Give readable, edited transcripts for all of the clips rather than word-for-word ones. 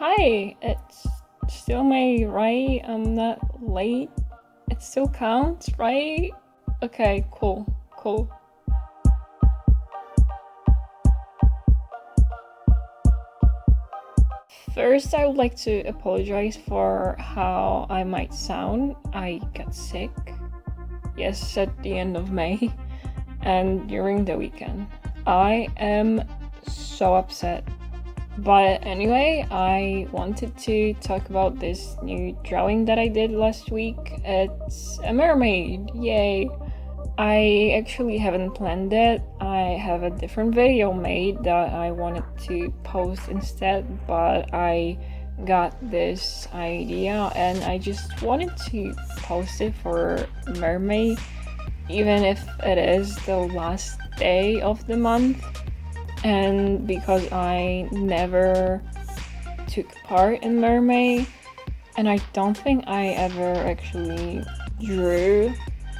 Hi, it's still May, right? I'm not late. It still counts, right? Okay, cool. First, I would like to apologize for how I might sound. I got sick, yes, at the end of May and during the weekend. I am so upset. But anyway, I wanted to talk about this new drawing that I did last week. It's a mermaid, yay! I actually haven't planned it. I have a different video made that I wanted to post instead, but I got this idea and I just wanted to post it for Mermaid, even if it is the last day of the month. And because I never took part in Mermaid, and I don't think I ever actually drew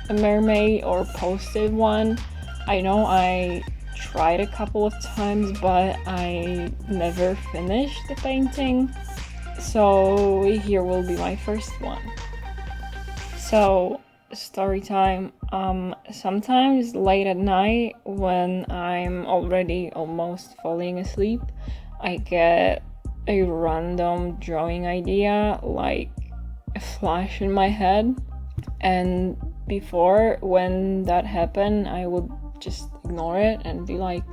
a mermaid or posted one. I know I tried a couple of times, but I never finished the painting. So here will be my first one. So story time. Sometimes late at night when I'm already almost falling asleep, I get a random drawing idea, like a flash in my head. And before, when that happened, I would just ignore it and be like,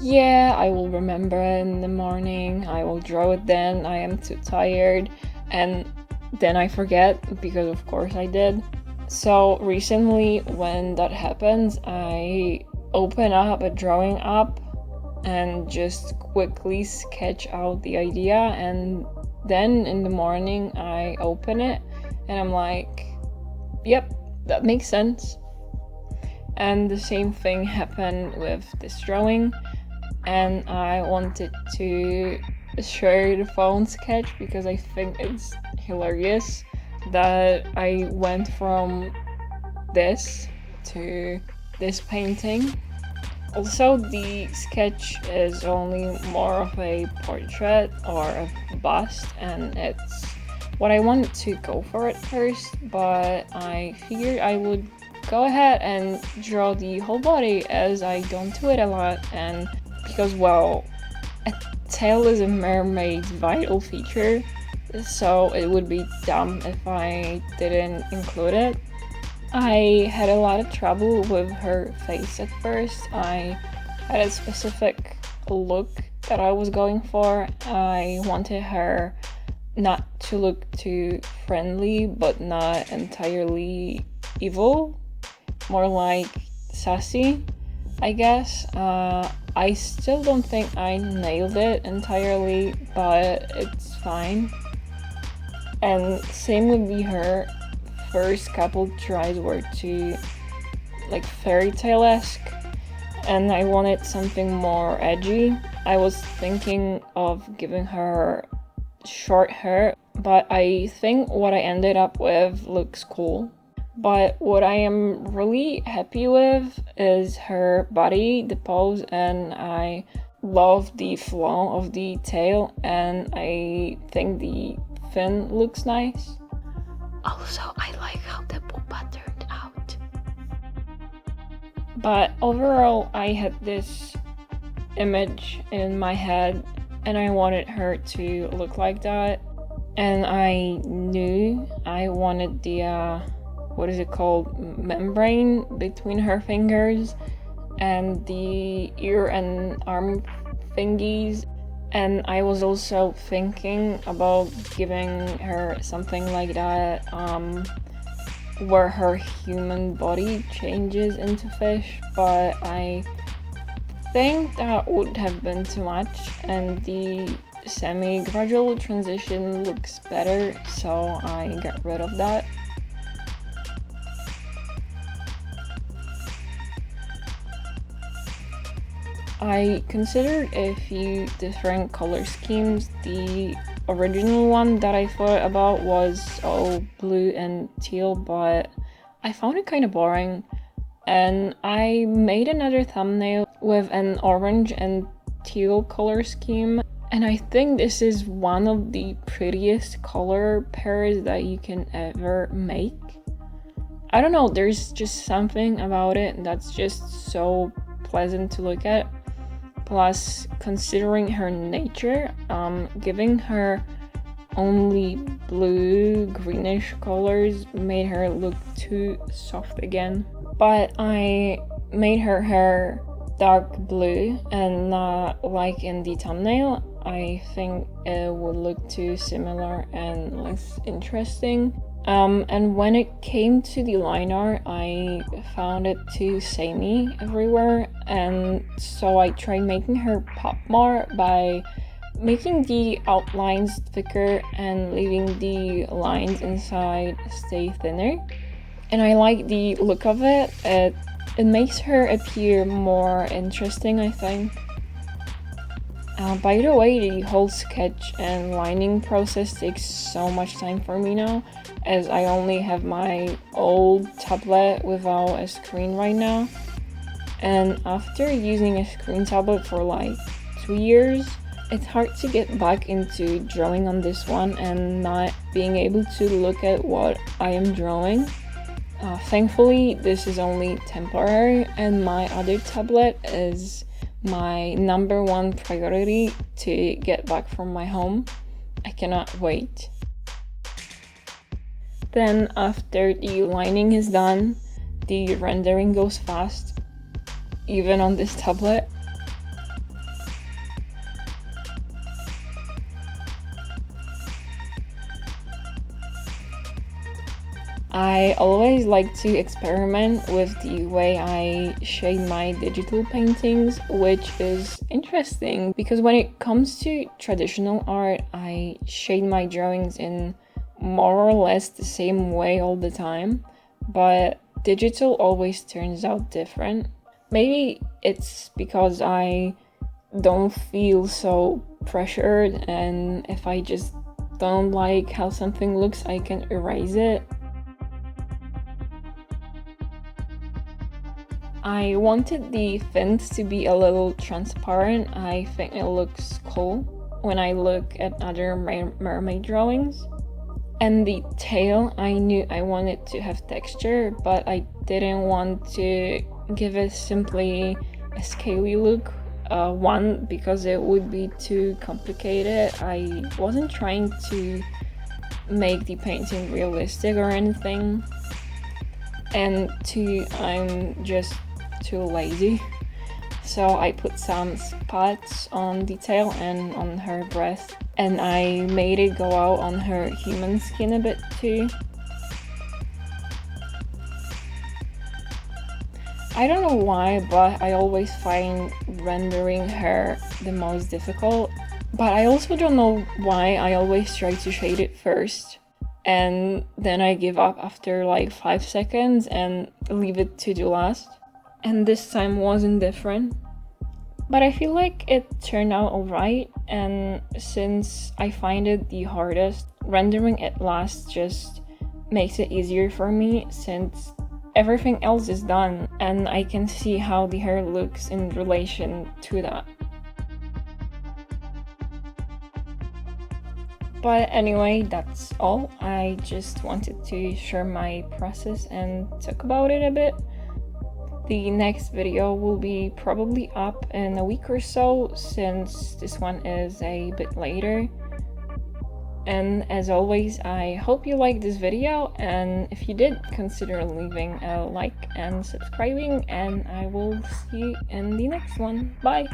yeah, I will remember it in the morning, I will draw it then, I am too tired. And then I forget, because of course I did. So recently, when that happens, I open up a drawing app and just quickly sketch out the idea, and then in the morning I open it and I'm like, yep, that makes sense. And the same thing happened with this drawing, and I wanted to share the phone sketch because I think it's hilarious that I went from this to this painting. Also, the sketch is only more of a portrait or a bust, and it's what I wanted to go for at first, but I figured I would go ahead and draw the whole body, as I don't do it a lot, and because, well, a tail is a mermaid's vital feature, so it would be dumb if I didn't include it. I had a lot of trouble with her face at first. I had a specific look that I was going for. I wanted her not to look too friendly, but not entirely evil. More like sassy, I guess. I still don't think I nailed it entirely, but it's fine. And same would be her first couple tries were to like fairy tale-esque, and I wanted something more edgy. I was thinking of giving her short hair, but I think what I ended up with looks cool. But what I am really happy with is her body, the pose, and I love the flow of the tail, and I think the fin looks nice. Also, I like how the pupa turned out. But overall, I had this image in my head and I wanted her to look like that. And I knew I wanted the, what is it called? Membrane between her fingers and the ear and arm thingies. And I was also thinking about giving her something like that, where her human body changes into fish, but I think that would have been too much, and the semi-gradual transition looks better, so I got rid of that. I considered a few different color schemes. The original one that I thought about was all blue and teal, but I found it kind of boring. And I made another thumbnail with an orange and teal color scheme, And I think this is one of the prettiest color pairs that you can ever make. I don't know, there's just something about it that's just so pleasant to look at. Plus, considering her nature, giving her only blue greenish colors made her look too soft again. But I made her hair dark blue and not like in the thumbnail. I think it would look too similar and less interesting. And when it came to the line art, I found it too samey everywhere, and so I tried making her pop more by making the outlines thicker and leaving the lines inside stay thinner. And I like the look of it. It makes her appear more interesting, I think. By the way, the whole sketch and lining process takes so much time for me now, as I only have my old tablet without a screen right now. And after using a screen tablet for like 2 years, it's hard to get back into drawing on this one and not being able to look at what I am drawing. Thankfully, this is only temporary, and my other tablet is my number one priority to get back from my home. I cannot wait. Then after the lining is done, the rendering goes fast, even on this tablet. I always like to experiment with the way I shade my digital paintings, which is interesting because when it comes to traditional art, I shade my drawings in more or less the same way all the time, but digital always turns out different. Maybe it's because I don't feel so pressured, and if I just don't like how something looks, I can erase it. I wanted the fins to be a little transparent. I think it looks cool when I look at other mermaid drawings. And the tail, I knew I wanted to have texture, but I didn't want to give it simply a scaly look. One, because it would be too complicated. I wasn't trying to make the painting realistic or anything. And two, I'm just too lazy. So I put some spots on the tail and on her breast, and I made it go out on her human skin a bit too. I don't know why, but I always find rendering her the most difficult. But I also don't know why I always try to shade it first, and then I give up after like 5 seconds and leave it to the last. And this time wasn't different. But I feel like it turned out alright, and since I find it the hardest, rendering it last just makes it easier for me since everything else is done and I can see how the hair looks in relation to that. But anyway, that's all. I just wanted to share my process and talk about it a bit. The next video will be probably up in a week or so, since this one is a bit later. And as always, I hope you liked this video, and if you did, consider leaving a like and subscribing, and I will see you in the next one. Bye!